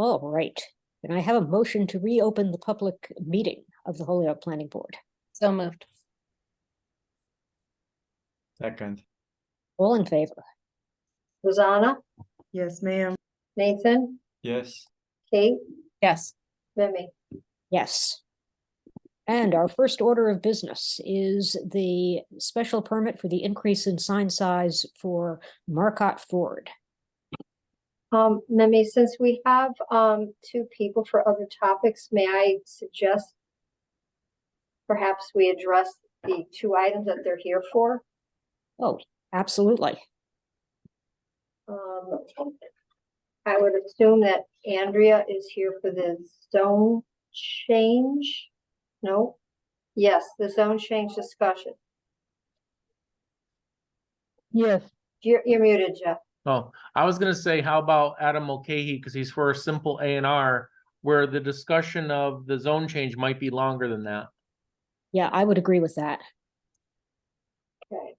All right. Can I have a motion to reopen the public meeting of the Holyoke Planning Board? So moved. Second. All in favor? Rosanna, Yes, ma'am. Nathan, Yes. Kate, Yes. Mimi. Yes. And our first order of business is the special permit for the increase in sign size for Marcotte Ford. Mimi, since we have, two people for other topics, may I suggest perhaps we address the two items that they're here for? Oh, absolutely. I would assume that Andrea is here for the zone change. No? Yes, the zone change discussion. Yes. You're muted, Jeff. Oh, I was gonna say, how about Adam Mulcahy, because he's for a simple A&R, where the discussion of the zone change might be longer than that. Yeah, I would agree with that. Okay.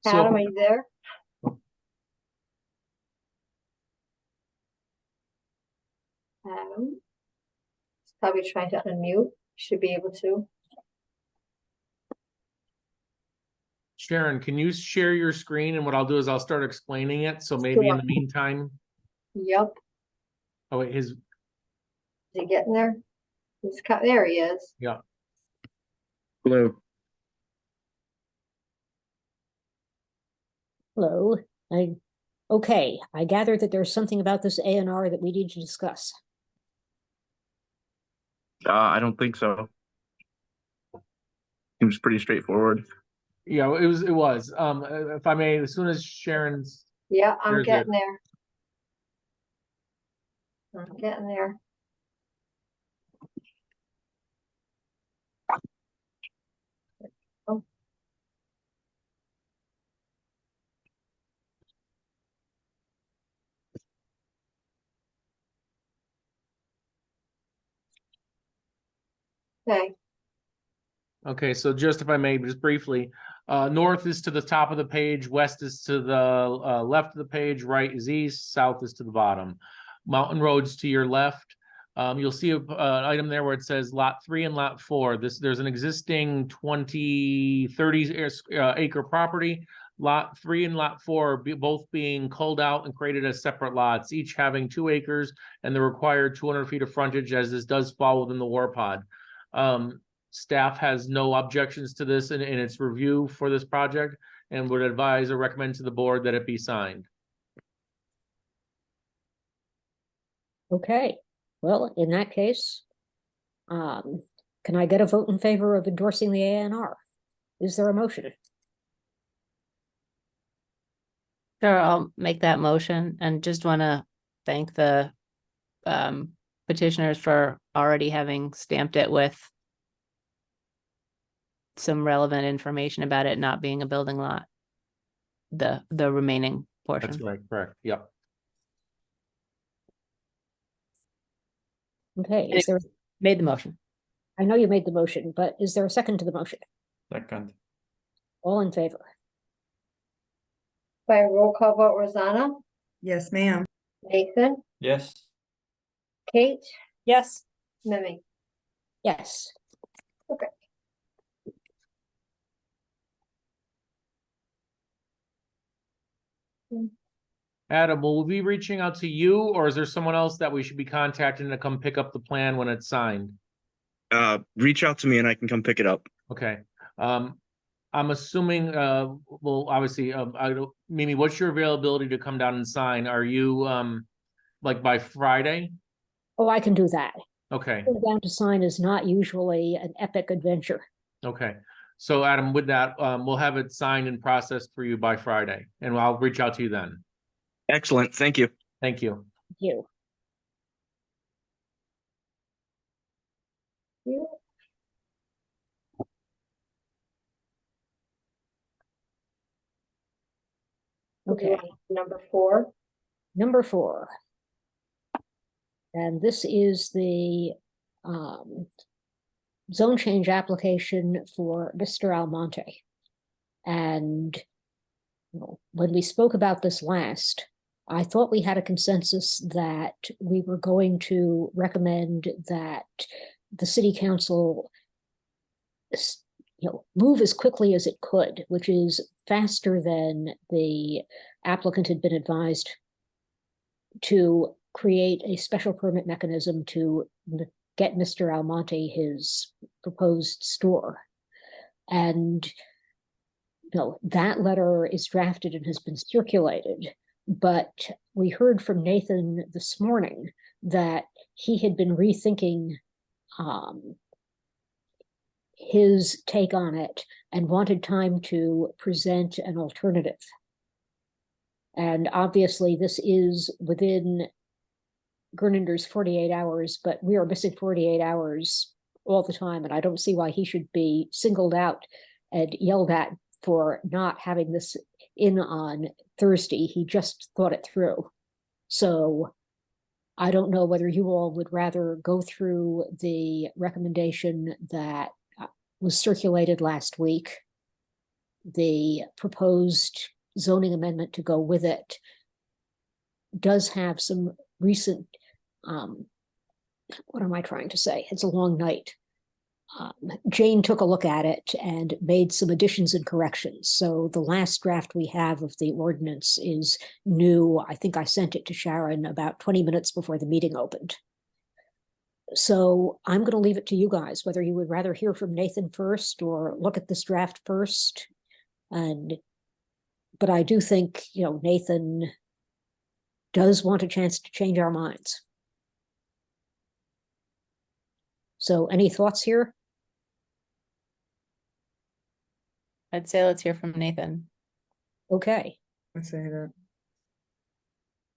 Adam, are you there? Adam? He's probably trying to unmute. Should be able to. Sharon, can you share your screen? And what I'll do is I'll start explaining it. So maybe in Sure. the meantime, Yep. oh wait, Is he getting there? There he is. yeah. Hello. Hello. Okay, I gather that there's something about this A&R that we need to discuss. I don't think so. Seems pretty straightforward. Yeah, it was. If I may, as soon as Sharon's, Yeah, I'm There's getting there. I'm getting there. Oh. Okay, okay, so just if I may, just briefly, north is to the top of the page, west is to the left of the page, right is east, south is to the bottom. Mountain Road's to your left. You'll see an item there where it says lot 3 and lot 4. There's an existing 30 acre property. Lot 3 and lot 4 both being culled out and created as separate lots, each having 2 acres and the required 200 feet of frontage, as this does fall within the WARPOD. Staff has no objections to this in its review for this project and would advise or recommend to the board that it be signed. Okay, well, in that case, can I get a vote in favor of endorsing the A&R? Is there a motion? Sure, I'll make that motion and just want to thank the petitioners for already having stamped it with some relevant information about it not being a building lot. The remaining portion. That's right, correct. Yep. Okay, is there, Made the motion. I know you made the motion, but is there a second to the motion? Second. All in favor? by roll call vote, Rosanna, Yes, ma'am. Nathan, Yes. Kate, Yes. Mimi. Yes. Okay. Adam, will we be reaching out to you, or is there someone else that we should be contacting to come pick up the plan when it's signed? Reach out to me and I can come pick it up. Okay. I'm assuming, well, obviously, Mimi, what's your availability to come down and sign? Are you, like by Friday? Oh, I can do that. Okay, Going down to sign is not usually an epic adventure. okay. So Adam, with that, we'll have it signed and processed for you by Friday, and I'll reach out to you then. Excellent. Thank you. Thank you. Thank you. You. Okay. Number 4. Number 4. And this is the zone change application for Mr. Almonte. And when we spoke about this last, I thought we had a consensus that we were going to recommend that the city council move as quickly as it could, which is faster than the applicant had been advised, to create a special permit mechanism to get Mr. Almonte his proposed store. And that letter is drafted and has been circulated, but we heard from Nathan this morning that he had been rethinking his take on it and wanted time to present an alternative. And obviously this is within Gernander's 48 hours, but we are missing 48 hours all the time. And I don't see why he should be singled out and yelled at for not having this in on Thursday. He just thought it through. So I don't know whether you all would rather go through the recommendation that was circulated last week, the proposed zoning amendment to go with it does have some recent, what am I trying to say? It's a long night. Jane took a look at it and made some additions and corrections. So the last draft we have of the ordinance is new. I think I sent it to Sharon about 20 minutes before the meeting opened. So I'm going to leave it to you guys, whether you would rather hear from Nathan first or look at this draft first. But I do think, Nathan does want a chance to change our minds. So any thoughts here? I'd say let's hear from Nathan. Okay, I say that.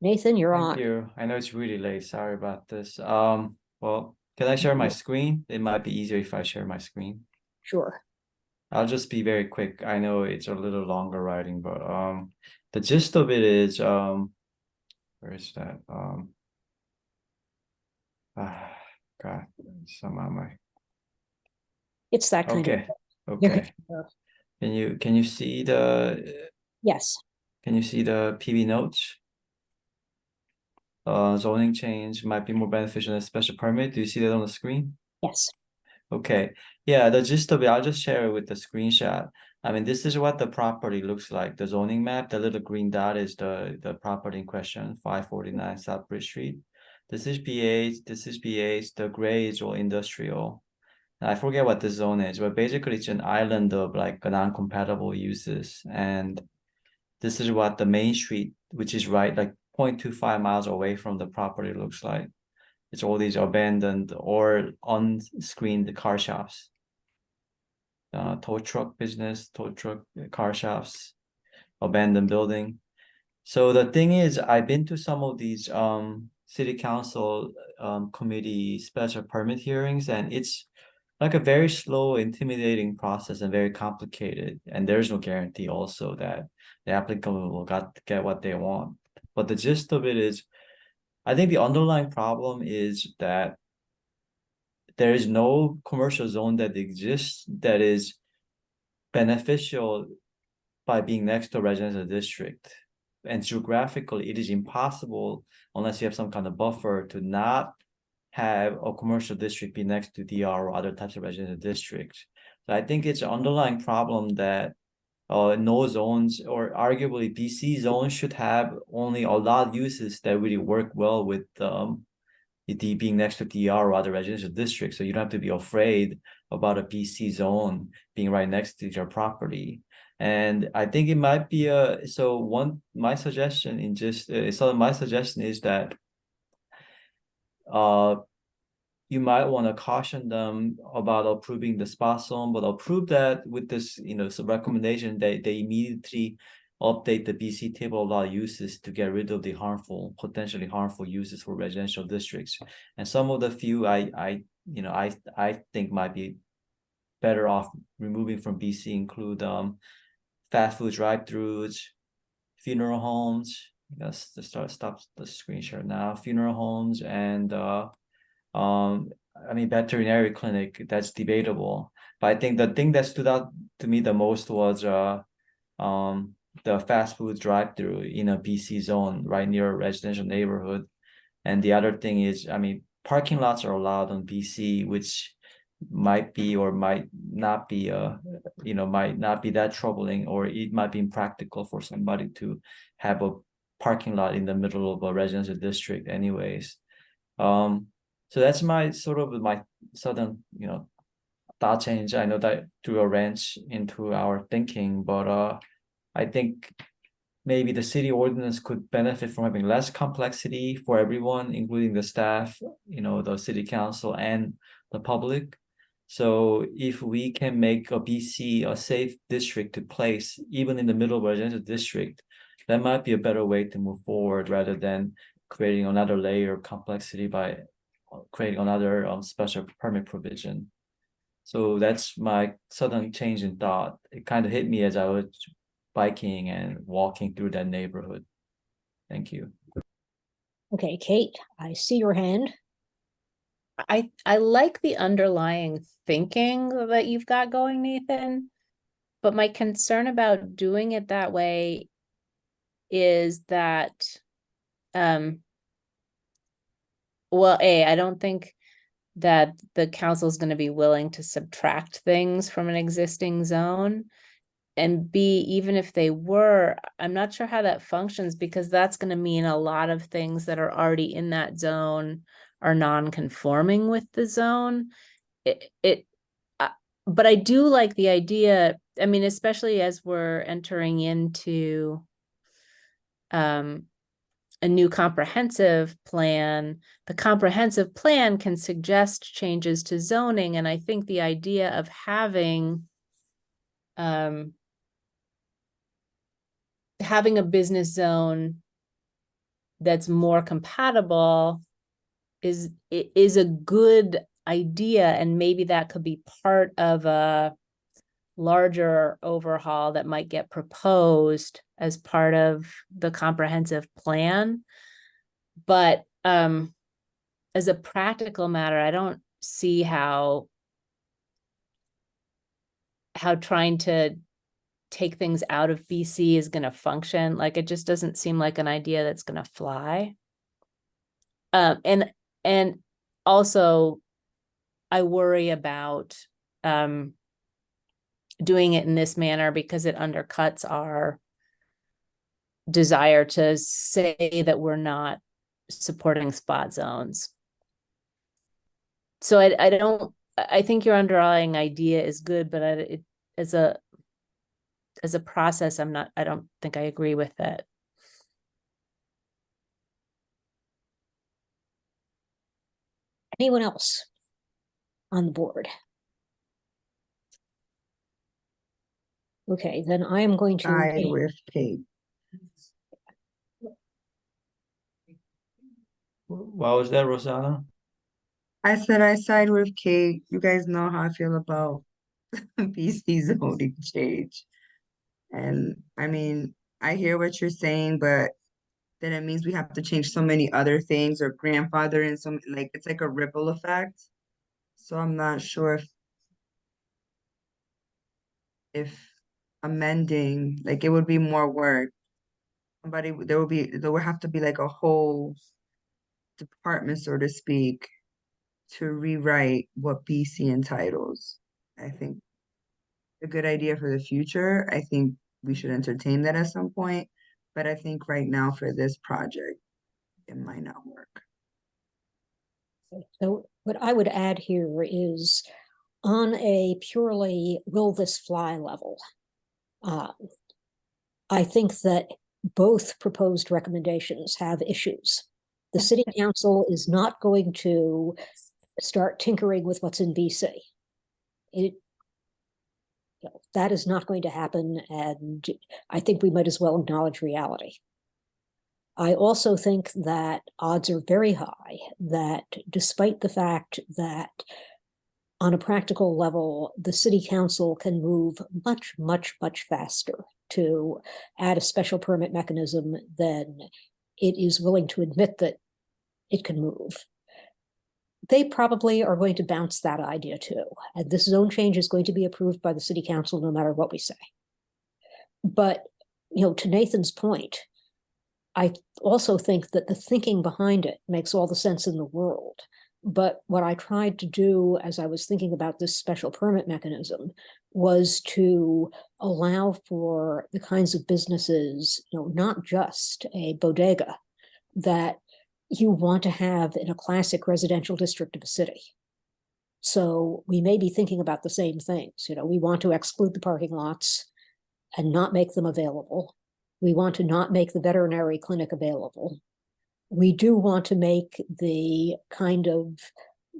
Nathan, you're Thank on. you. I know it's really late. Sorry about this. Well, can I share my screen? It might be easier if I share my screen. Sure. I'll just be very quick. I know it's a little longer writing, but the gist of it is where is that? God, somehow my It's that kind okay. of. Okay. Can you see the Yes, PV notes? Zoning change might be more beneficial than a special permit. Do you see that on the screen? yes. Okay, yeah, the gist of it, I'll just share it with the screenshot. I mean, this is what the property looks like. The zoning map, the little green dot is the property in question, 549 South Bridge Street. This is BH, this is BH, the gray is all industrial. I forget what the zone is, but basically it's an island of like non-compatible uses. And this is what the main street, which is right like 0.25 miles away from the property looks like. It's all these abandoned or unscreened car shops. Tow truck business, tow truck car shops, abandoned building. So the thing is, I've been to some of these city council committee special permit hearings, and it's like a very slow, intimidating process and very complicated. And there's no guarantee also that the applicant will get what they want. But the gist of it is, I think the underlying problem is that there is no commercial zone that exists that is beneficial by being next to a residential district. And geographically, it is impossible unless you have some kind of buffer to not have a commercial district be next to DR or other types of residential districts. So I think it's an underlying problem that no zones, or arguably BC zones, should have only a lot of uses that really work well with it being next to DR or other residential districts. So you don't have to be afraid about a BC zone being right next to your property. And I think it might be my suggestion is that you might want to caution them about approving the spot zone, but approve that with this, some recommendation that they immediately update the BC table of law uses to get rid of the potentially harmful uses for residential districts. And some of the few I think might be better off removing from BC include fast food drive-throughs, funeral homes. Let's stop the screen share now. Funeral homes and I mean, veterinary clinic, that's debatable. But I think the thing that stood out to me the most was the fast food drive-through in a BC zone right near a residential neighborhood. And the other thing is, I mean, parking lots are allowed on BC, which might be or might not be might not be that troubling, or it might be impractical for somebody to have a parking lot in the middle of a residential district anyways. So that's my sort of my sudden, thought change. I know that threw a wrench into our thinking, but I think maybe the city ordinance could benefit from having less complexity for everyone, including the staff, the city council and the public. So if we can make a BC a safe district to place, even in the middle of a residential district, that might be a better way to move forward rather than creating another layer of complexity by creating another special permit provision. So that's my sudden change in thought. It kind of hit me as I was biking and walking through that neighborhood. Thank you. Okay, Kate, I see your hand. I like the underlying thinking that you've got going, Nathan, but my concern about doing it that way is that, well, I don't think that the council is going to be willing to subtract things from an existing zone. And B, even if they were, I'm not sure how that functions, because that's going to mean a lot of things that are already in that zone are non-conforming with the zone. But I do like the idea. I mean, especially as we're entering into a new comprehensive plan, the comprehensive plan can suggest changes to zoning. And I think the idea of having a business zone that's more compatible is a good idea, and maybe that could be part of a larger overhaul that might get proposed as part of the comprehensive plan. But as a practical matter, I don't see how trying to take things out of BC is going to function. Like, it just doesn't seem like an idea that's going to fly. And also I worry about doing it in this manner because it undercuts our desire to say that we're not supporting spot zones. So I think your underlying idea is good, but as a process, I don't think I agree with it. Anyone else on the board? Okay, then I am going to. Side with Kate. What was that, Rosanna? I said I side with Kate. You guys know how I feel about BC zoning change. And I mean, I hear what you're saying, but then it means we have to change so many other things or grandfather in some, like, it's like a ripple effect. So I'm not sure if amending, like, it would be more work. There would have to be like a whole department, so to speak, to rewrite what BC entitles. I think a good idea for the future. I think we should entertain that at some point, but I think right now for this project, it might not work. So what I would add here is, on a purely will this fly level, I think that both proposed recommendations have issues. The city council is not going to start tinkering with what's in BC. That is not going to happen, and I think we might as well acknowledge reality. I also think that odds are very high that, despite the fact that on a practical level, the city council can move much, much, much faster to add a special permit mechanism than it is willing to admit that it can move. they probably are going to bounce that idea too. And this zone change is going to be approved by the city council no matter what we say. But, to Nathan's point, I also think that the thinking behind it makes all the sense in the world. But what I tried to do as I was thinking about this special permit mechanism was to allow for the kinds of businesses, not just a bodega, that you want to have in a classic residential district of a city. So we may be thinking about the same things. We want to exclude the parking lots and not make them available. We want to not make the veterinary clinic available. We do want to make the kind of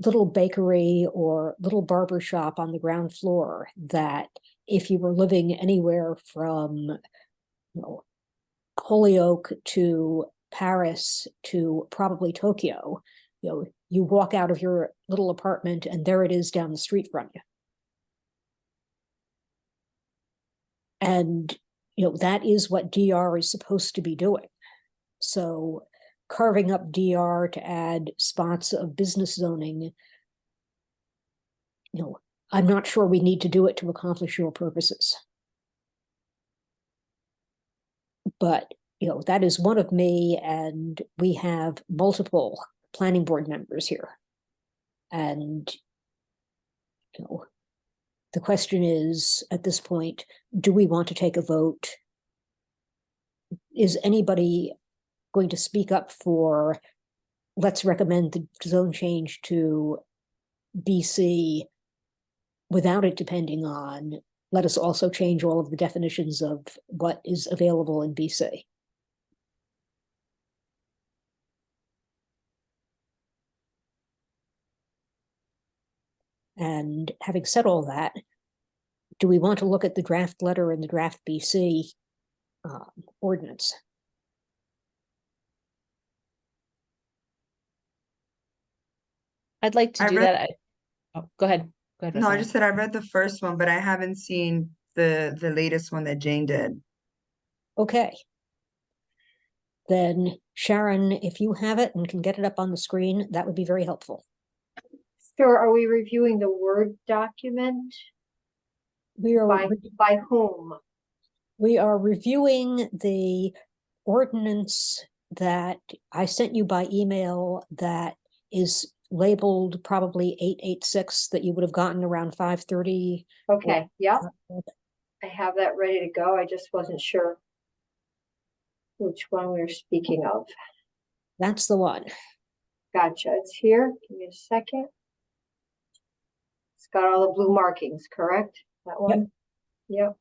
little bakery or little barber shop on the ground floor that if you were living anywhere from Holyoke to Paris to probably Tokyo, you walk out of your little apartment and there it is down the street from you. And, that is what DR is supposed to be doing. So carving up DR to add spots of business zoning, I'm not sure we need to do it to accomplish your purposes. But, that is one of me, and we have multiple planning board members here. And, the question is, at this point, do we want to take a vote? Is anybody going to speak up for, let's recommend the zone change to BC without it depending on, let us also change all of the definitions of what is available in BC? And having said all that, do we want to look at the draft letter and the draft BC ordinance? I'd like to I do read- that. Oh, go ahead. Go ahead. No, I Rosanna. just said I read the first one, but I haven't seen the latest one that Jane did. Okay. Then Sharon, if you have it and can get it up on the screen, that would be very helpful. Sure, are we reviewing the Word document? We are By whom? we are reviewing the ordinance that I sent you by email that is labeled probably 886 that you would have gotten around 5:30. Okay, yep, I have that ready to go. I just wasn't sure which one we were speaking of. That's the one. Gotcha, it's here. Give me a second. It's got all the blue markings, correct? That one? Yep.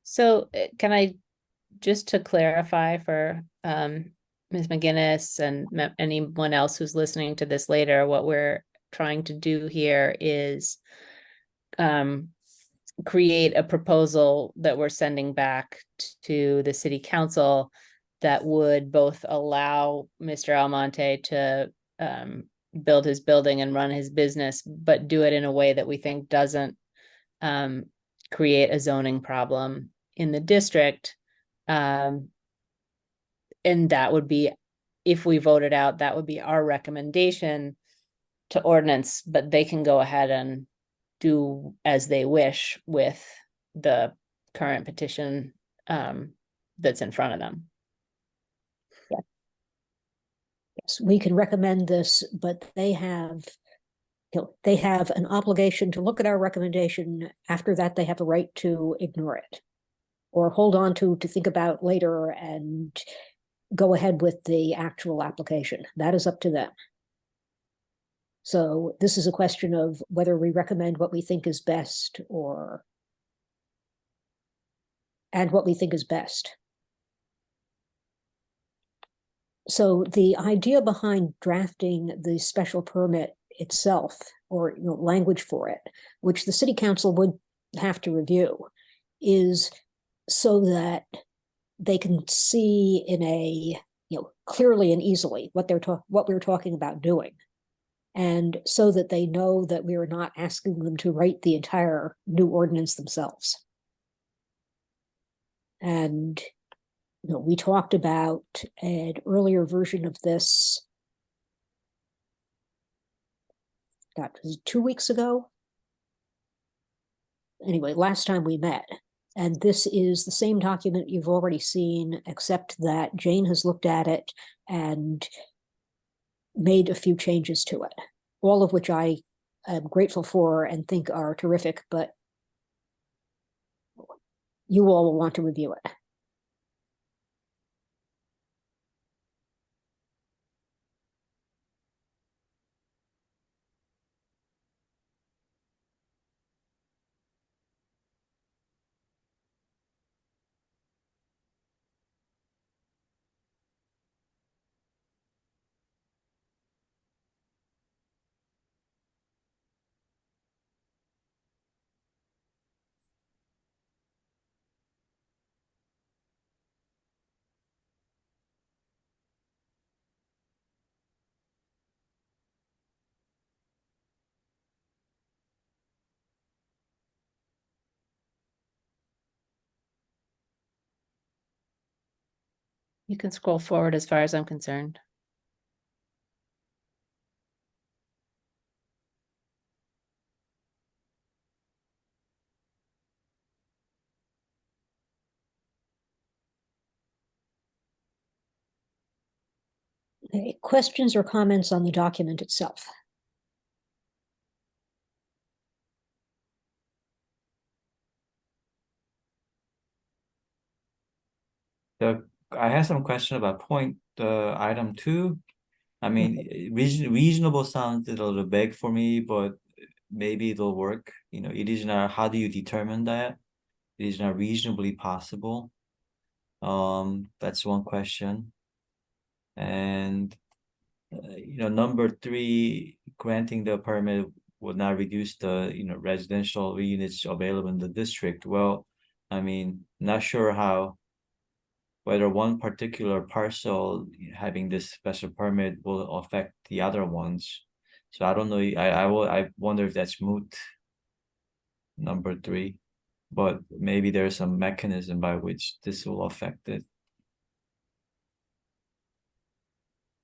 So can I, just to clarify for Ms. McGinnis and anyone else who's listening to this later, what we're trying to do here is create a proposal that we're sending back to the city council that would both allow Mr. Almonte to build his building and run his business, but do it in a way that we think doesn't create a zoning problem in the district. And that would be, if we voted out, that would be our recommendation to ordinance, but they can go ahead and do as they wish with the current petition that's in front of them. Yes, we can recommend this, but they have an obligation to look at our recommendation. After that, they have a right to ignore it or hold on to think about later and go ahead with the actual application. That is up to them. So this is a question of whether we recommend what we think is best and what we think is best. So the idea behind drafting the special permit itself, or language for it, which the city council would have to review, is so that they can see in a clearly and easily what we're talking about doing, and so that they know that we are not asking them to write the entire new ordinance themselves. And we talked about an earlier version of this God, was it 2 weeks ago? Anyway, last time we met. And this is the same document you've already seen, except that Jane has looked at it and made a few changes to it, all of which I am grateful for and think are terrific, but you all will want to review it. You can scroll forward as far as I'm concerned. Okay, questions or comments on the document itself? I have some question about point item 2. I mean, reasonable sounds a little vague for me, but maybe it'll work. You know, it is not. How do you determine that? It is not reasonably possible. That's one question. And you know, number 3, granting the permit would not reduce the residential units available in the district. Well, I mean, not sure how whether one particular parcel having this special permit will affect the other ones. So I don't know. I wonder if that's moot. Number 3, but maybe there's some mechanism by which this will affect it.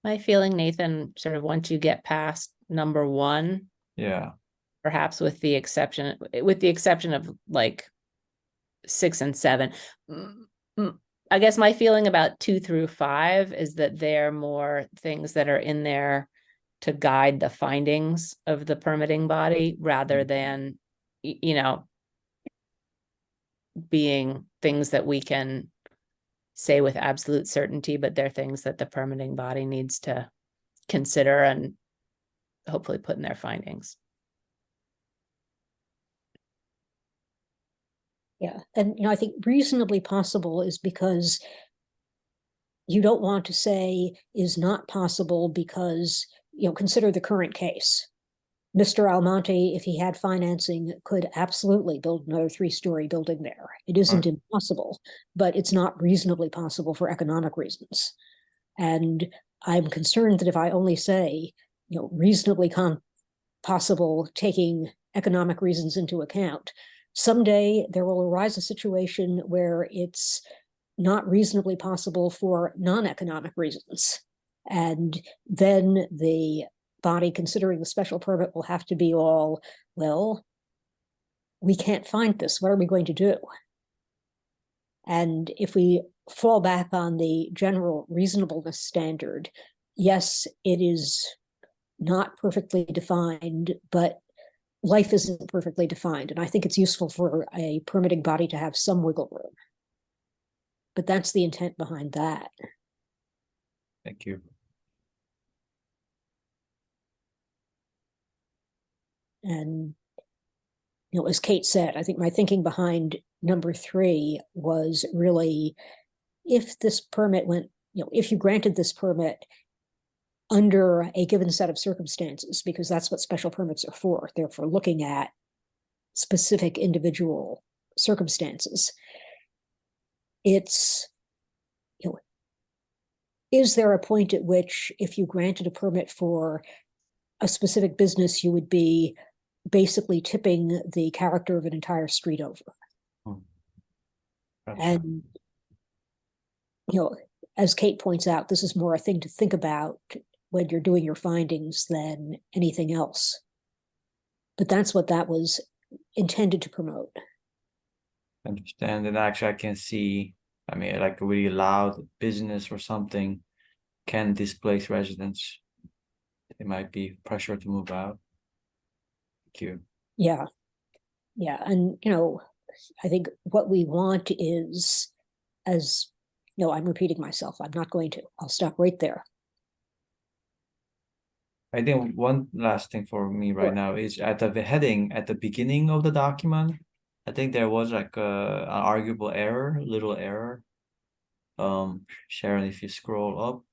My feeling, Nathan, sort of once you get past number 1, Yeah. perhaps with the exception of like 6 and 7. I guess my feeling about 2 through 5 is that they're more things that are in there to guide the findings of the permitting body rather than, you know, being things that we can say with absolute certainty, but they're things that the permitting body needs to consider and hopefully put in their findings. Yeah, and I think reasonably possible is because you don't want to say is not possible because, consider the current case. Mr. Almonte, if he had financing, could absolutely build another 3-story building there. It isn't impossible, but it's not reasonably possible for economic reasons. And I'm concerned that if I only say, reasonably possible, taking economic reasons into account, someday there will arise a situation where it's not reasonably possible for non-economic reasons. And then the body considering the special permit will have to be all, well, we can't find this. What are we going to do? And if we fall back on the general reasonableness standard, yes, it is not perfectly defined, but life isn't perfectly defined. And I think it's useful for a permitting body to have some wiggle room. But that's the intent behind that. Thank you. And, as Kate said, I think my thinking behind number 3 was really, if this permit went, if you granted this permit under a given set of circumstances, because that's what special permits are for. They're for looking at specific individual circumstances. It's, is there a point at which if you granted a permit for a specific business, you would be basically tipping the character of an entire street over? Gotcha. And, as Kate points out, this is more a thing to think about when you're doing your findings than anything else. But that's what that was intended to promote. Understand, and actually I can see, I mean, like a really loud business or something can displace residents. It might be pressure to move out. Thank you. Yeah. Yeah. And, you know, I think what we want is, as, no, I'm repeating myself. I'm not going to. I'll stop right there. I think one last thing for me right Sure. now is at the heading at the beginning of the document. I think there was like an arguable error, little error. Sharon, if you scroll up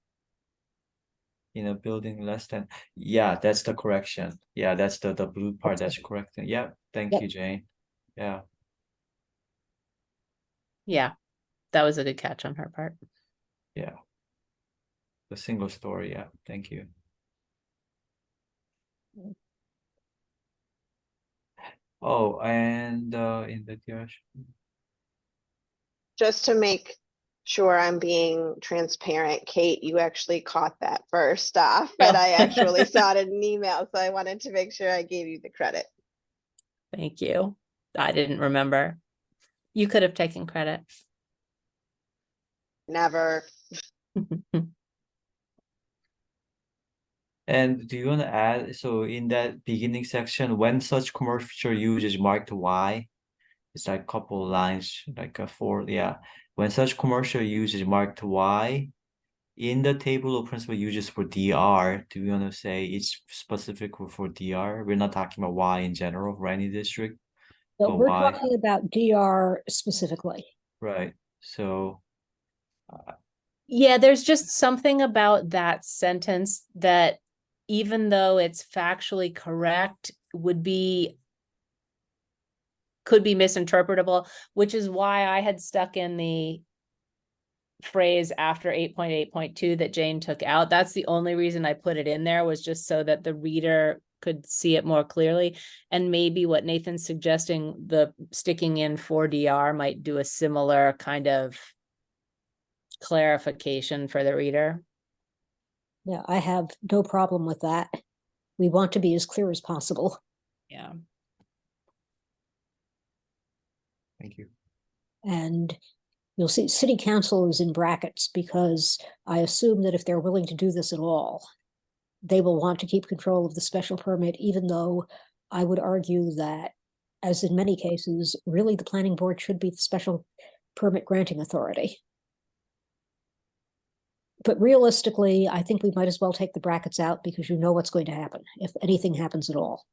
in a building less than, yeah, that's the correction. Yeah, that's the blue part that's correct. Yeah, thank Yep. you, Jane. Yeah. Yeah, that was a good catch on her part. Yeah. The single story, yeah, thank you. Oh, and in the dash. Just to make sure I'm being transparent, Kate, you actually caught that first off, but Oh. I actually saw it in an email, so I wanted to make sure I gave you the credit. Thank you. I didn't remember. You could have taken credit. Never. And do you want to add, so in that beginning section, when such commercial use is marked Y, it's like a couple lines, like a 4, yeah. When such commercial use is marked Y, in the table of principal uses for DR, do you want to say it's specific for DR? We're not talking about Y in general for any district. So But we're why? talking about DR specifically. Right, so, Yeah, there's just something about that sentence that even though it's factually correct, could be misinterpretable, which is why I had stuck in the phrase after 8.8.2 that Jane took out. That's the only reason I put it in there, was just so that the reader could see it more clearly. And maybe what Nathan's suggesting, the sticking in 4DR might do a similar kind of clarification for the reader. Yeah, I have no problem with that. We want to be as clear as possible. Yeah. thank you. And you'll see city council is in brackets because I assume that if they're willing to do this at all, they will want to keep control of the special permit, even though I would argue that, as in many cases, really the planning board should be the special permit granting authority. But realistically, I think we might as well take the brackets out because you know what's going to happen if anything happens at all.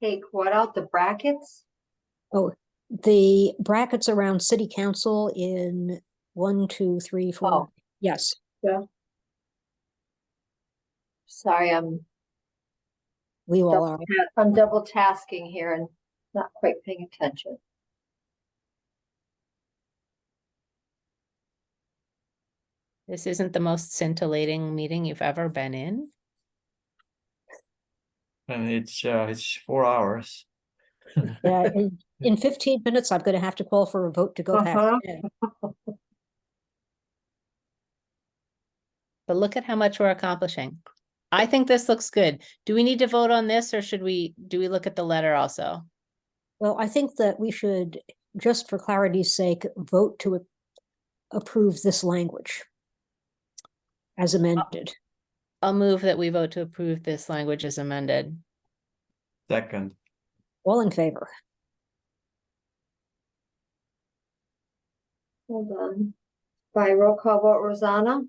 Take what out, the brackets? Oh, the brackets around city council in 1, 2, 3, 4. Oh. Yes, Sorry, I'm we all are. double tasking here and not quite paying attention. This isn't the most scintillating meeting you've ever been in. And it's 4 hours. Yeah, in 15 minutes, I'm going to have to call for a vote to go back. Uh-huh. in. But look at how much we're accomplishing. I think this looks good. Do we need to vote on this, or do we look at the letter also? Well, I think that we should, just for clarity's sake, vote to approve this language as amended. I'll move that we vote to approve this language as amended. Second, All in favor? Hold on. By roll call vote, Rosanna,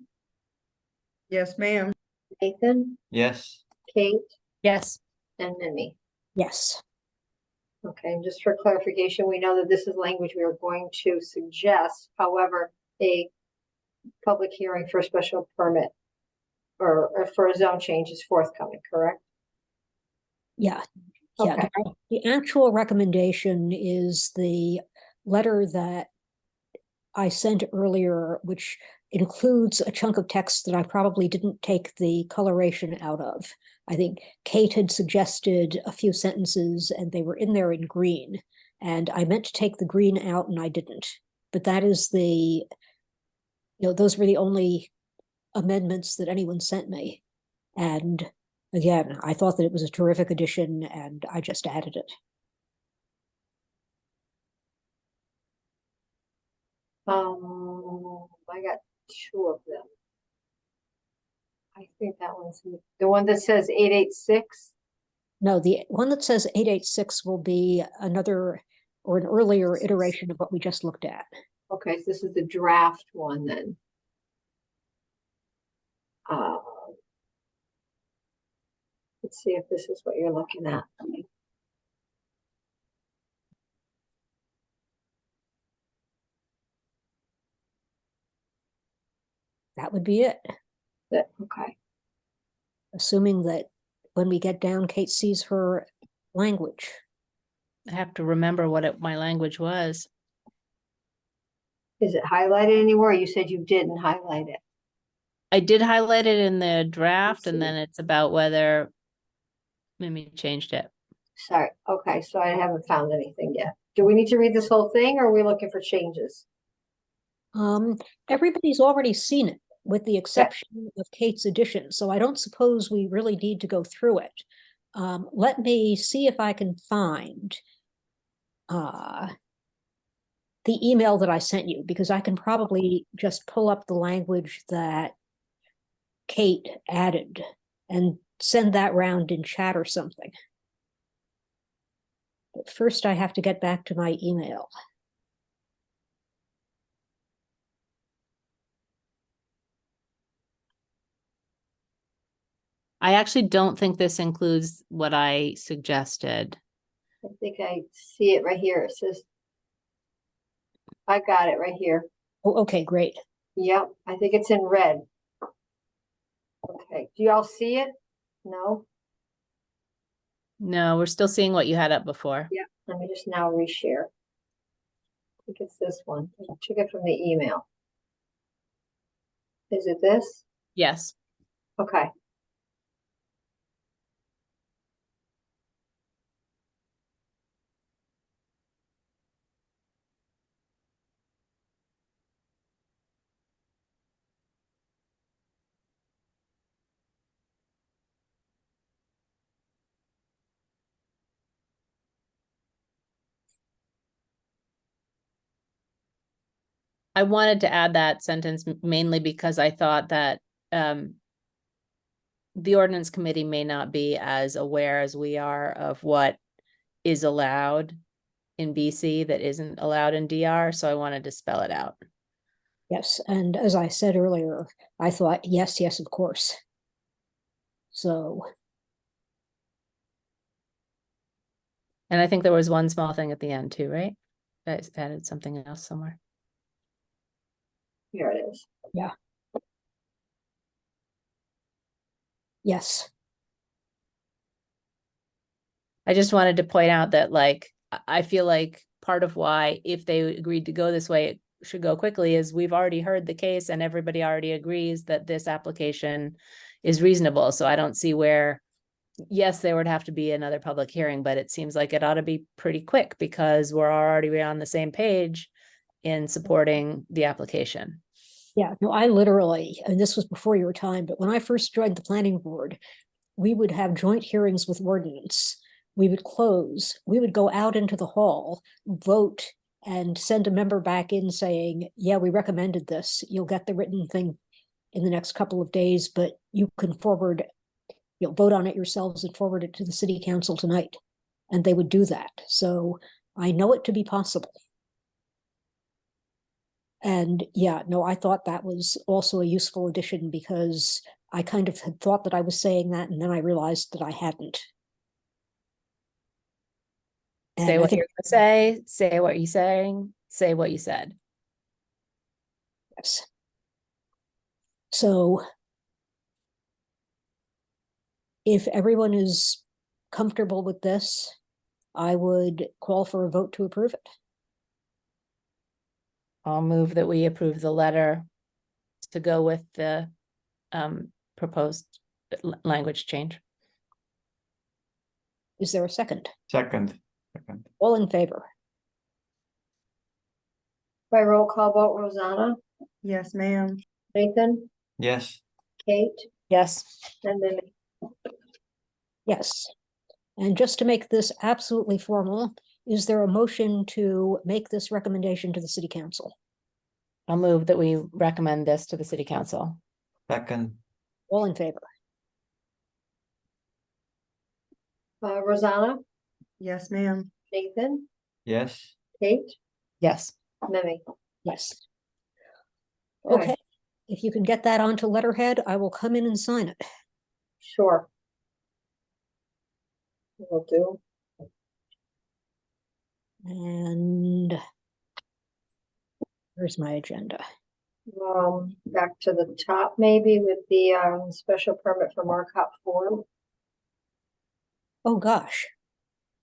Yes, ma'am. Nathan, yes, Kate, Yes. and Mimi. Yes. Okay, and just for clarification, we know that this is language we are going to suggest. However, a public hearing for a special permit or for a zone change is forthcoming, correct? Yeah. Yeah. Okay. The actual recommendation is the letter that I sent earlier, which includes a chunk of text that I probably didn't take the coloration out of. I think Kate had suggested a few sentences and they were in there in green. And I meant to take the green out and I didn't. But that is those were the only amendments that anyone sent me. And again, I thought that it was a terrific addition and I just added it. I got two of them. I think that one's the one that says 886. No, the one that says 886 will be another or an earlier iteration of what we just looked at. Okay, so this is the draft one then. Let's see if this is what you're looking at. That would be it, Okay, assuming that when we get down, Kate sees her language. I have to remember what my language was. is it highlighted anywhere? You said you didn't highlight it. I did highlight it in the draft, and see. then it's about whether Mimi changed it. Sorry, okay, so I haven't found anything yet. Do we need to read this whole thing or are we looking for changes? Everybody's already seen it, with the exception of Kate's addition, so I don't suppose we really need to go through it. Let me see if I can find the email that I sent you, because I can probably just pull up the language that Kate added and send that round in chat or something. But first I have to get back to my email. I actually don't think this includes what I suggested. I think I see it right here. It says, I got it right here. Oh, okay, great. Yep, I think it's in red. Okay, do y'all see it? No? No, we're still seeing what you had up before. Yeah, let me just now reshare. I think it's this one. I took it from the email. Is it this? Yes. Okay. I wanted to add that sentence mainly because I thought that the ordinance committee may not be as aware as we are of what is allowed in BC that isn't allowed in DR, so I wanted to spell it out. Yes, and as I said earlier, I thought, yes, yes, of course. So, And I think there was one small thing at the end too, right? I added something else somewhere. Here it is. yes, I just wanted to point out that, like, I feel like part of why, if they agreed to go this way, it should go quickly, is we've already heard the case and everybody already agrees that this application is reasonable. So I don't see where, yes, there would have to be another public hearing, but it seems like it ought to be pretty quick because we're already on the same page in supporting the application. yeah, no, I literally, and this was before your time, but when I first joined the planning board, we would have joint hearings with ordinance. We would close, we would go out into the hall, vote, and send a member back in saying, yeah, we recommended this. You'll get the written thing in the next couple of days, but you can forward, vote on it yourselves and forward it to the city council tonight. And they would do that. So I know it to be possible. And yeah, no, I thought that was also a useful addition because I kind of had thought that I was saying that, and then I realized that I hadn't. Say And I what think, you're gonna say what you're saying, say what you said. yes. So if everyone is comfortable with this, I would call for a vote to approve it. I'll move that we approve the letter to go with the proposed language change. Is there a second? Second. All in favor? By roll call vote, Rosanna, Yes, ma'am. Nathan, Yes. Kate, Yes. And then Yes. And just to make this absolutely formal, is there a motion to make this recommendation to the city council? I'll move that we recommend this to the city council. Second, All in favor? Rosanna, Yes, ma'am. Nathan, yes. Kate, Yes. Mimi. Yes. Okay. Okay, if you can get that onto letterhead, I will come in and sign it. Sure. Will do. And here's my agenda. Back to the top maybe with the special permit for Markup form. Oh, gosh.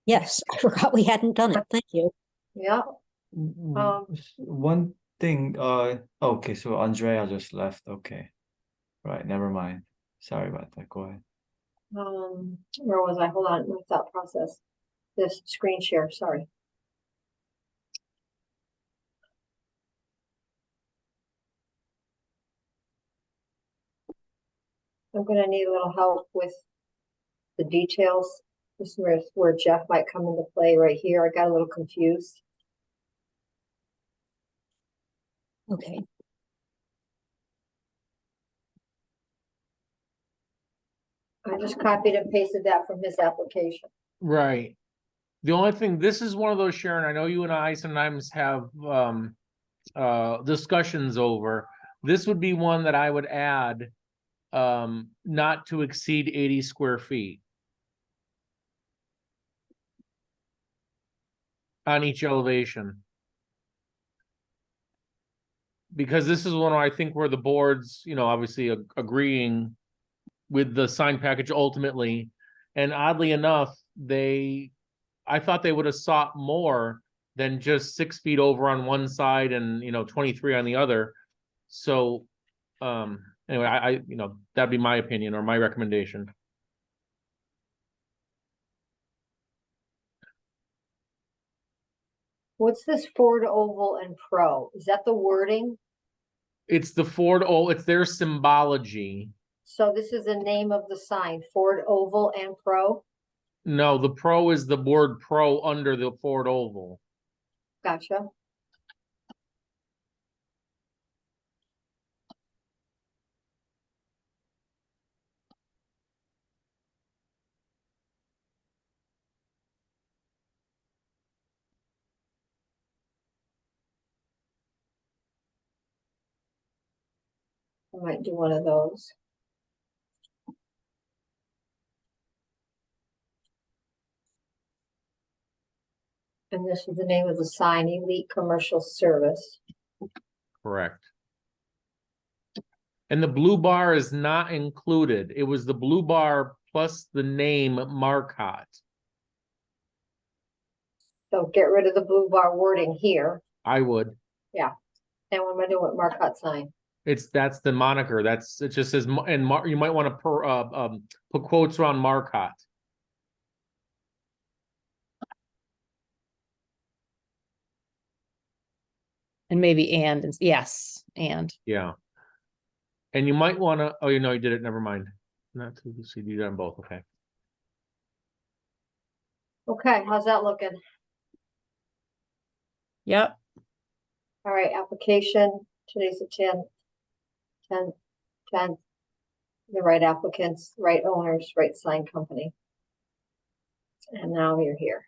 Yes, I forgot we hadn't done it. Thank you. Yeah, One thing, okay, so Andrea just left, okay. Right, never mind. Sorry about that, go ahead. where was I? Hold on, my thought process. This screen share, sorry. I'm gonna need a little help with the details. This is where Jeff might come into play right here. I got a little confused. Okay, I just copied and pasted that from his application. Right. The only thing, this is one of those, Sharon, I know you and I sometimes have discussions over. This would be one that I would add not to exceed 80 square feet on each elevation. Because this is one I think where the board's, obviously agreeing with the sign package ultimately. And oddly enough, I thought they would have sought more than just 6 feet over on one side and 23 on the other. So anyway, I that'd be my opinion or my recommendation. What's this Ford Oval and Pro? Is that the wording? It's the Ford it's their symbology. So this is the name of the sign, Ford Oval and Pro? No, the Pro is the word Pro under the Ford Oval. Gotcha. I might do one of those. And this is the name of the sign, Elite Commercial Service. Correct. And the blue bar is not included. It was the blue bar plus the name Marcotte. So get rid of the blue bar wording here. I would. And what am I doing with Marcotte sign? That's the moniker. It just says, and you might want to put quotes around Marcotte. And maybe yes, and. Yeah. And you might want to, oh, you did it. Never mind. Not to see, you did them both. Okay. Okay, how's that looking? Yep. All right, application, today's the 10th. The right applicants, right owners, right sign company. And now you're here.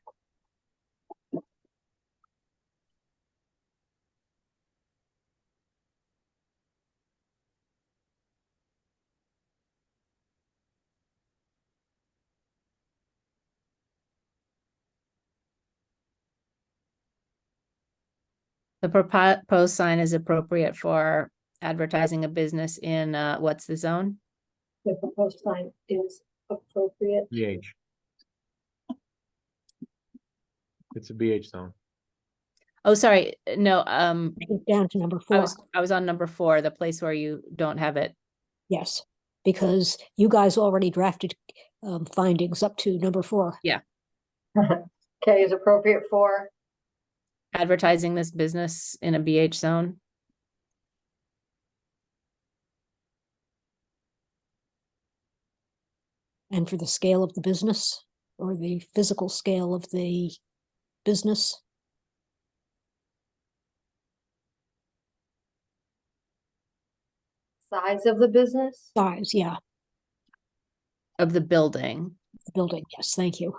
The proposed sign is appropriate for advertising a business in, what's the zone? The proposed sign is appropriate. BH. It's a BH zone. Oh, sorry, no, down to number I 4. was on number 4, the place where you don't have it. Yes, because you guys already drafted findings up to number 4. Okay, is appropriate for, Advertising this business in a BH zone. And for the scale of the business or the physical scale of the business? Size of the business? Size, yeah, Of the building. the building, yes, thank you.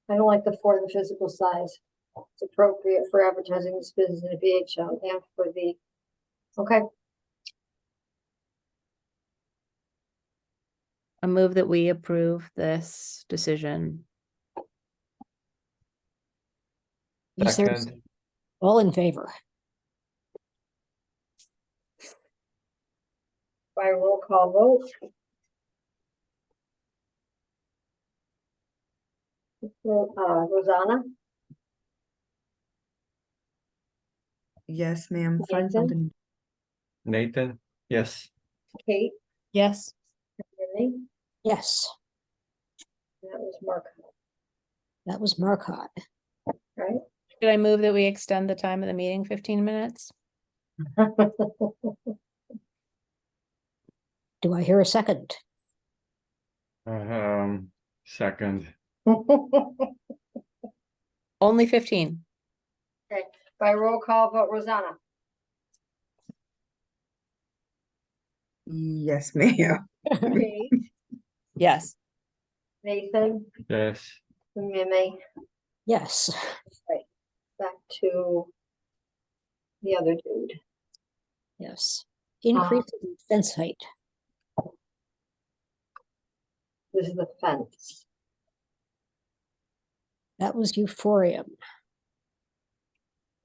I don't like the for the physical size. It's appropriate for advertising this business in a VHL and for the, okay, I move that we approve this decision. Is there- Second, All in favor? by roll call vote. Rosanna, Yes, ma'am. Find Nathan? something. Nathan, yes. Kate, Yes. Renee, Yes, that was Mark, that was Marcotte. right? Should I move that we extend the time of the meeting 15 minutes? Do I hear a second? Second, Only 15. By roll call vote, Rosanna, Yes, ma'am. Kate, Yes. Nathan, yes. Mimi, Yes, back to the other dude. yes. Increase in fence height. This is the fence. That was Euphorium.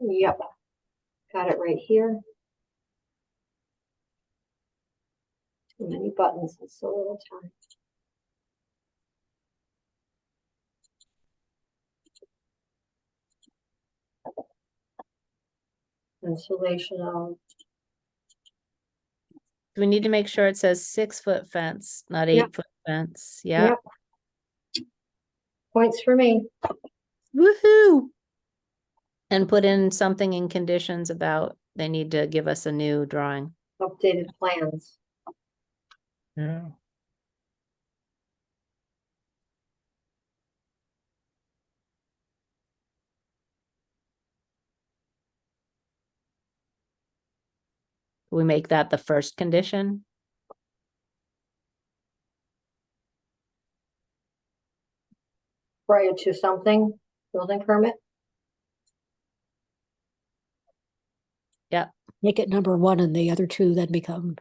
Yep. Got it right here. Too many buttons in so little time. Installation of, Do we need to make sure it says 6-foot fence, not Yep. 8-foot fence? Yeah. Yep. Points for me. Woohoo. And put in something in conditions about they need to give us a new drawing. Updated plans. Yeah. We make that the first condition. Prior to something, building permit. Make it number one and the other two then become.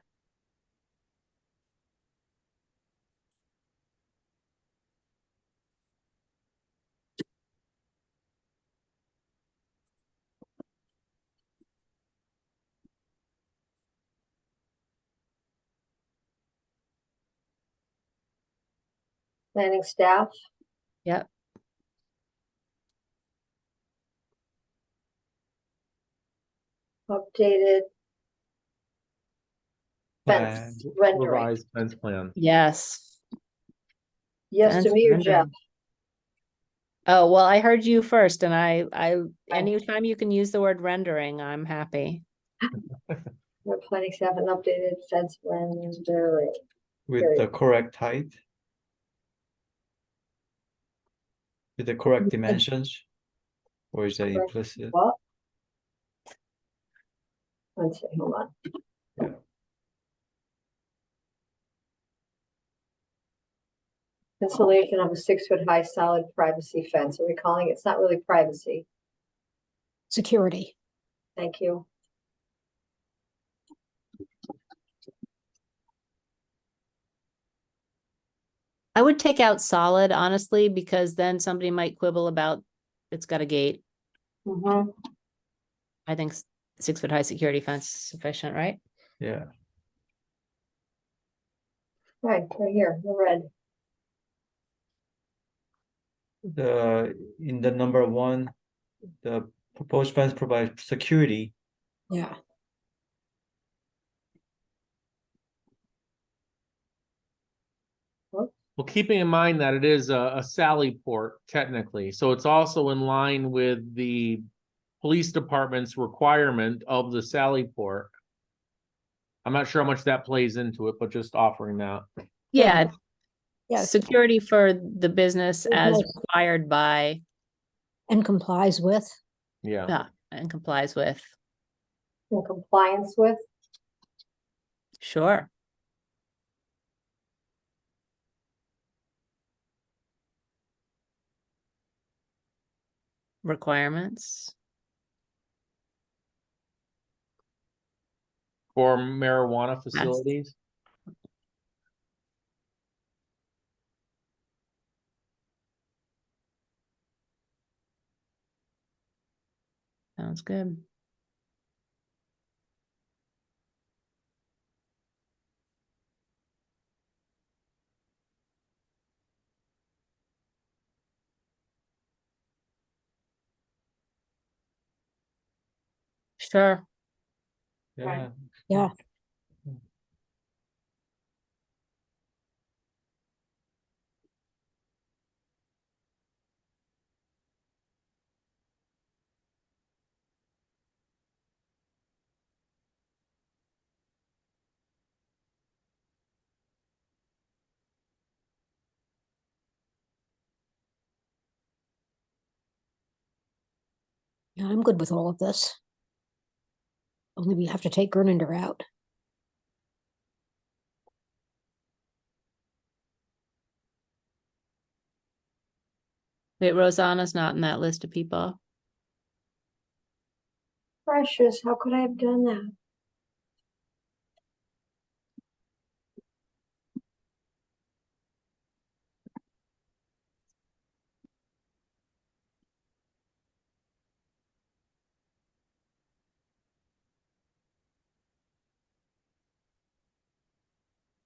Planning staff. Yep. Updated fence rendering. Revised fence plan. Yes. Yes to Fence me or rendering. Jeff? Oh, well, I heard you first and I Right. anytime you can use the word rendering, I'm happy. We're planning staff an updated fence rendering. With Period. the correct height. With the correct dimensions. Or is that Correct. implicit? What? Let's see, hold on. Yeah. Installation of a 6-foot high solid privacy fence. Are we calling it? It's not really privacy. Security. Thank you. I would take out solid, honestly, because then somebody might quibble about it's got a gate. Mhm. I think 6-foot high security fence is sufficient, right? Yeah. Right here, the red. In the number one, the proposed fence provides security. Yeah, Well, keeping in mind that it is a Sally port technically, so it's also in line with the police department's requirement of the Sally port. I'm not sure how much that plays into it, but just offering that. Yeah, Yes, security for the business as Business. required by, and complies with. Yeah. and complies with, In compliance with, sure. Requirements. For marijuana facilities. Sounds good. Sure. Yeah. Yeah. Yeah, I'm good with all of this. Only we have to take Gernander out. Wait, Rosanna's not in that list of people. precious, how could I have done that?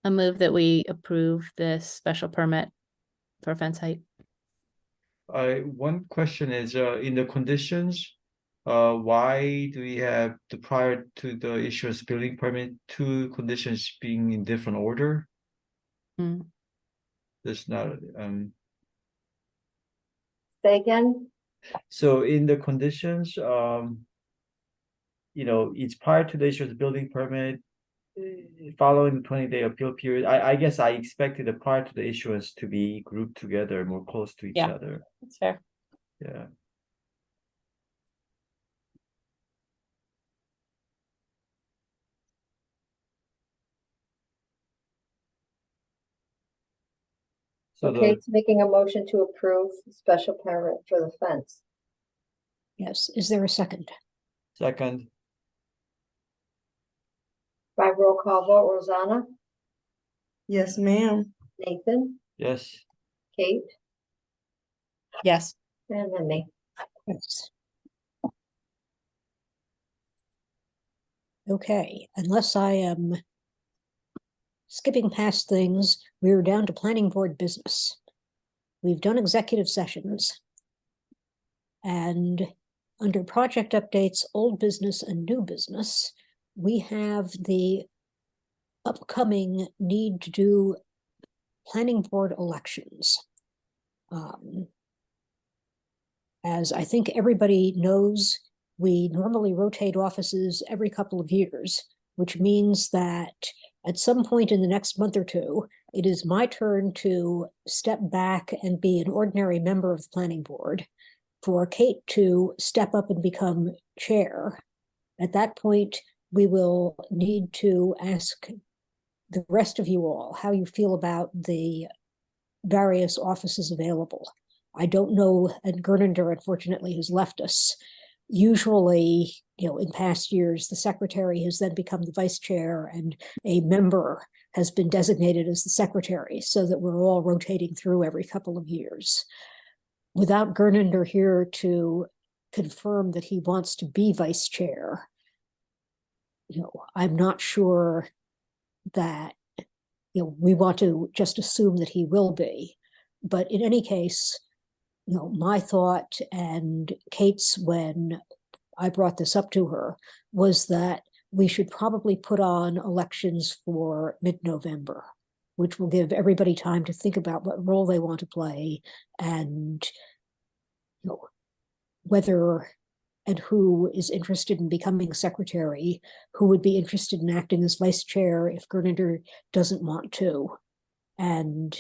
I move that we approve this special permit for fence height. One question is, in the conditions, why do we have the prior to the issuance building permit, two conditions being in different order? Hmm. There's not, Say again? so in the conditions, it's prior to the issuance of building permit, following the 20-day appeal period. I guess I expected the prior to the issuance to be grouped together more close to each Yeah. other. That's fair. Yeah. So Okay, the it's making a motion to approve the special permit for the fence. Yes, is there a second? second, By roll call vote, Rosanna, Yes, ma'am. Nathan, yes, Kate, Yes. and Wendy. Yes. Okay, unless I am skipping past things, we're down to planning board business. We've done executive sessions. And under project updates, old business and new business, we have the upcoming need to do planning board elections. As I think everybody knows, we normally rotate offices every couple of years, which means that at some point in the next month or two, it is my turn to step back and be an ordinary member of the planning board, for Kate to step up and become chair. At that point, we will need to ask the rest of you all how you feel about the various offices available. I don't know, and Gernander unfortunately has left us. Usually, in past years, the secretary has then become the vice chair and a member has been designated as the secretary, so that we're all rotating through every couple of years. Without Gernander here to confirm that he wants to be vice chair, I'm not sure that we want to just assume that he will be. But in any case, my thought and Kate's, when I brought this up to her, was that we should probably put on elections for mid-November, which will give everybody time to think about what role they want to play and whether and who is interested in becoming secretary, who would be interested in acting as vice chair if Gurninder doesn't want to. And,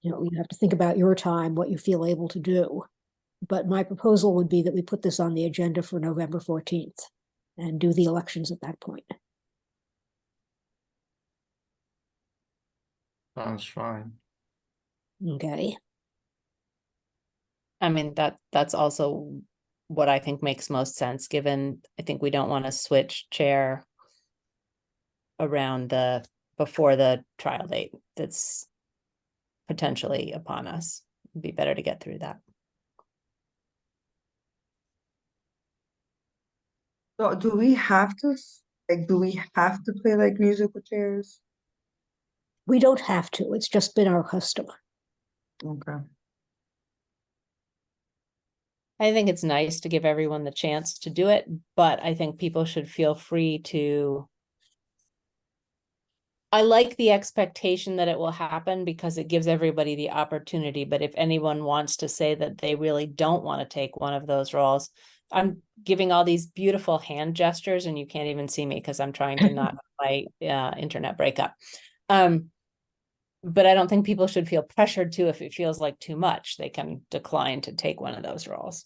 you know, you have to think about your time, what you feel able to do. But my proposal would be that we put this on the agenda for November 14th and do the elections at that point. Sounds fine. Okay. I mean, that's also what I think makes most sense, given I think we don't want to switch chair around before the trial date that's potentially upon us. It'd be better to get through that. So do we have to, do we have to play like musical chairs? We don't have to. It's just been our custom. Okay. I think it's nice to give everyone the chance to do it, but I think people should feel free to. I like the expectation that it will happen because it gives everybody the opportunity, but if anyone wants to say that they really don't want to take one of those roles, I'm giving all these beautiful hand gestures and you can't even see me because I'm trying to not let my internet break up. But I don't think people should feel pressured to. If it feels like too much, they can decline to take one of those roles.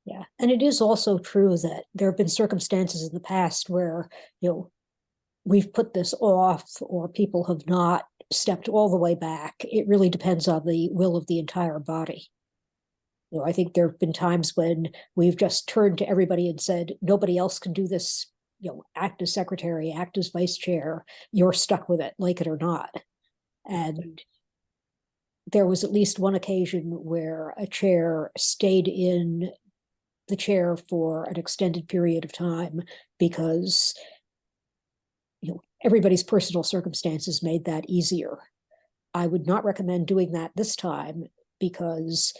Yeah. And it is also true that there have been circumstances in the past where, you know, we've put this off or people have not stepped all the way back. It really depends on the will of the entire body. You know, I think there have been times when we've just turned to everybody and said, nobody else can do this, you know, act as secretary, act as vice chair, you're stuck with it, like it or not. And there was at least one occasion where a chair stayed in the chair for an extended period of time because, you know, everybody's personal circumstances made that easier. I would not recommend doing that this time because,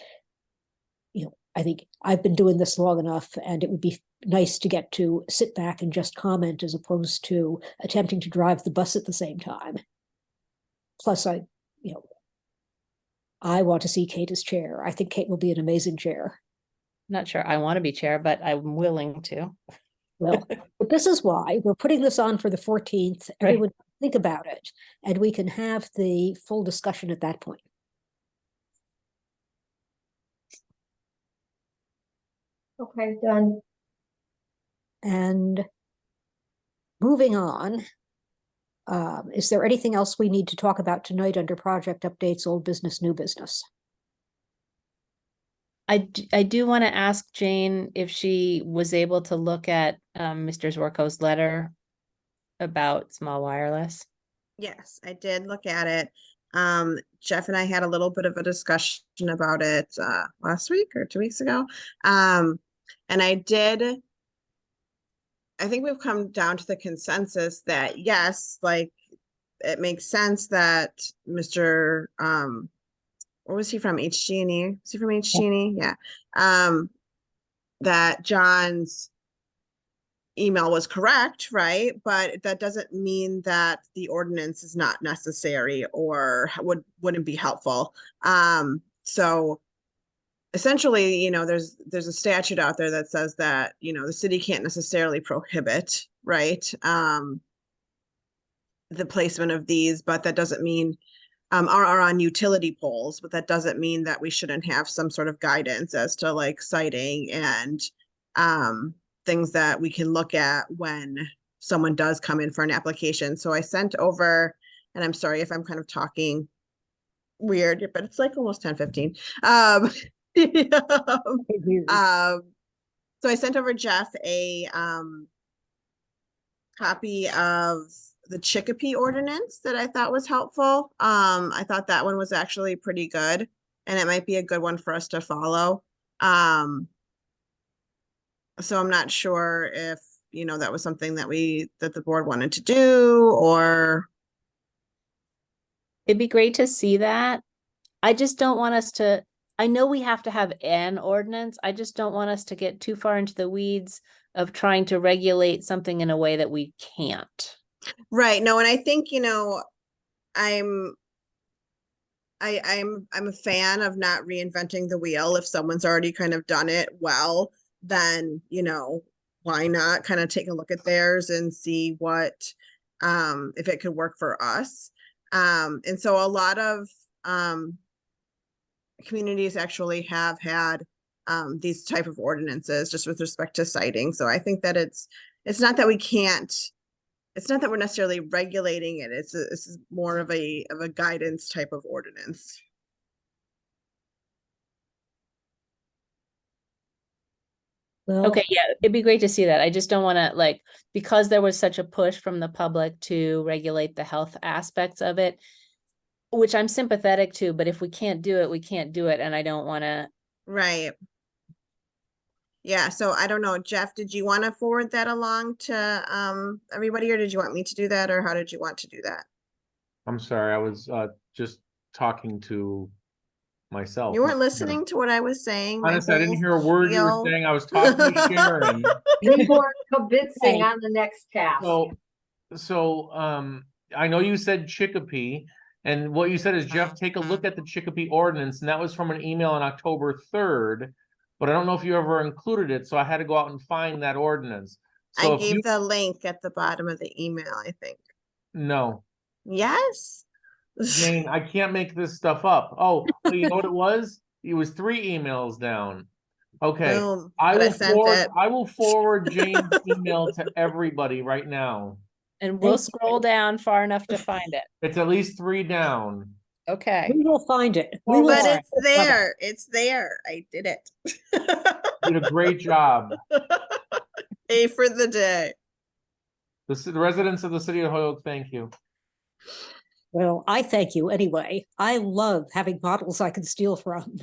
you know, I think I've been doing this long enough and it would be nice to get to sit back and just comment as opposed to attempting to drive the bus at the same time. Plus, I want to see Kate as chair. I think Kate will be an amazing chair. Not sure I want to be chair, but I'm willing to. Well, but this is why we're putting this on for the 14th. Everyone think about it, and we can have the full discussion at that point. Okay, done. And moving on, is there anything else we need to talk about tonight under project updates, old business, new business? I do want to ask Jane if she was able to look at Mr. Zwerko's letter about small wireless. Yes, I did look at it. Jeff and I had a little bit of a discussion about it last week or 2 weeks ago. And I think we've come down to the consensus that yes, like it makes sense that Mr. Where was he from? HG&E? Was he from HG&E? Yeah. That John's email was correct, right? But that doesn't mean that the ordinance is not necessary or wouldn't be helpful. So essentially, you know, there's a statute out there that says that, you know, the city can't necessarily prohibit, right? The placement of these, but that doesn't mean are on utility poles, but that doesn't mean that we shouldn't have some sort of guidance as to like siting and things that we can look at when someone does come in for an application. So I sent over, and I'm sorry if I'm kind of talking weird, but it's like almost 10:15. So I sent over Jeff a copy of the Chicopee ordinance that I thought was helpful. I thought that one was actually pretty good, and it might be a good one for us to follow. So I'm not sure if, you know, that was something that the board wanted to do, or. It'd be great to see that. I just don't want us to, I know we have to have an ordinance. I just don't want us to get too far into the weeds of trying to regulate something in a way that we can't. Right. No, and I think, you know, I'm a fan of not reinventing the wheel if someone's already kind of done it well. then, why not kind of take a look at theirs and see what, if it could work for us. And so a lot of, communities actually have had, these type of ordinances just with respect to citing. So I think that it's not that we can't, it's not that we're necessarily regulating it. This is more of a guidance type of ordinance. Well, Okay, yeah, it'd be great to see that. I just don't want to like, because there was such a push from the public to regulate the health aspects of it, which I'm sympathetic to, but if we can't do it, we can't do it. And I don't want to, Right. Yeah, so I don't know, Jeff, did you want to forward that along to everybody, or did you want me to do that, or how did you want to do that? I'm sorry, I was just talking to myself. You weren't not listening to what I was saying. my Honestly, I didn't whole hear a word you were spiel? saying. I was talking to Sharon. We weren't convincing Right. on the next task. So, I know you said Chicopee, and what you said is, Jeff, take a look at the Chicopee ordinance, and that was from an email on October 3rd. But I don't know if you ever included it, so I had to go out and find that ordinance. So I if you, gave the link at the bottom of the email, I think. no, Yes. Jane, I can't make this stuff up. Oh, well, you know what it was? It was 3 emails down. Okay, Boom, I but I will sent forward, it. I will forward Jane's email to everybody right now. and we'll Thank you. scroll down far enough to find it. It's at least 3 down. Okay. we will find it. We will But But find it's it. there. It's there. I did it. You did a great job. A for the day. The residents of the city of Holyoke, thank you. Well, I thank you anyway. I love having models I can steal from.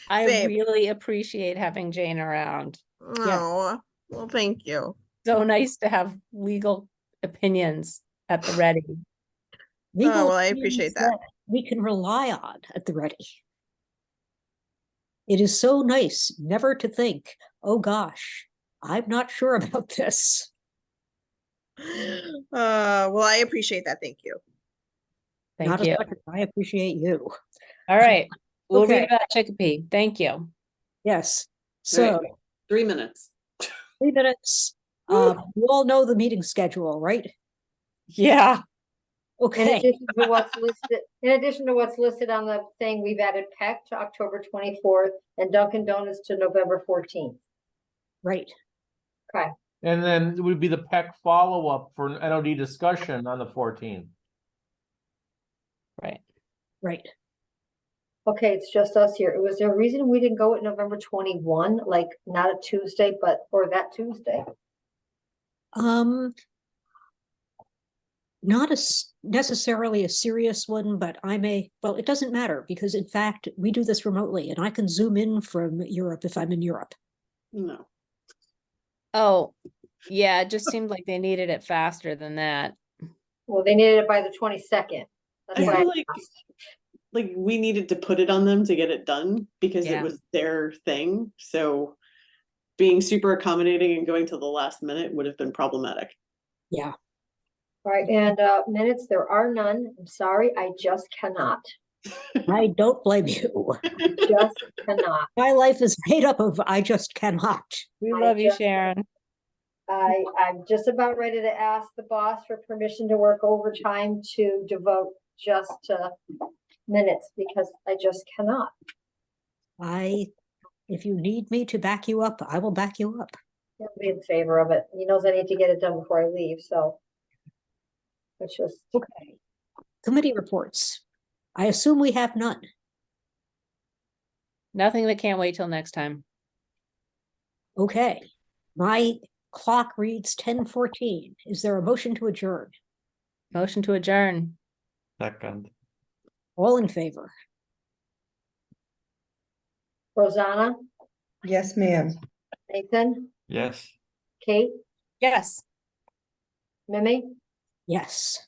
I Same. really appreciate having Jane around. Oh, well, thank you. So nice to have legal opinions at the ready. Legal well, I opinions appreciate that. we can rely on at the ready. It is so nice never to think, oh gosh, I'm not sure about this. Well, I appreciate that. Thank you. Thank Not you. as much as I appreciate you. All right. We'll Okay. read about Chicopee. Thank you. Yes. So 3 minutes. 3 minutes. You all know the meeting schedule, right? Yeah. In Okay. addition to what's listed on the thing, we've added Peck to October 24th and Dunkin' Donuts to November 14th. Right. Okay. And then it would be the PEC follow-up for NOD discussion on the 14th. Right. Right. Okay, it's just us here. Was there a reason we didn't go at November 21, like not a Tuesday, or that Tuesday? Not necessarily a serious one, but well, it doesn't matter because in fact, we do this remotely and I can zoom in from Europe if I'm in Europe. No. Oh, yeah, it just seemed like they needed it faster than that. Well, they needed it by the 22nd. That's I why feel like we needed to put it on them to get it done because Yeah. it was their thing. So being super accommodating and going to the last minute would have been problematic. Yeah. All right, and minutes, there are none. I'm sorry, I just cannot. I don't blame you. Just cannot. My life is made up of I just cannot. We I love you, just- Sharon. I'm just about ready to ask the boss for permission to work overtime to devote just to minutes because I just cannot. If you need me to back you up, I will back you up. I'll be in favor of it. He knows I need to get it done before I leave, so. It's just, Okay. Committee reports. I assume we have none. Nothing that can't wait till next time. Okay. My clock reads 10:14. Is there a motion to adjourn? Motion to adjourn. Second. All in favor? Rosanna, Yes, ma'am. Nathan, Yes. Kate, Yes. Mimi. Yes.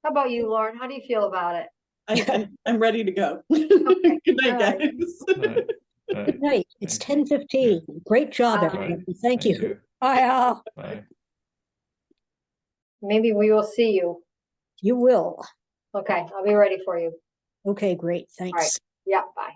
How about you, Lauren? How do you feel about it? I'm ready to go. Okay, Good night, all right. guys. Good night. It's Thank you. 10:15. Great job, Bye. everybody. Thank you. Bye, all. Bye. Maybe we will see you. You will. Okay, I'll be ready for you. Okay, great. Thanks. Yeah, bye.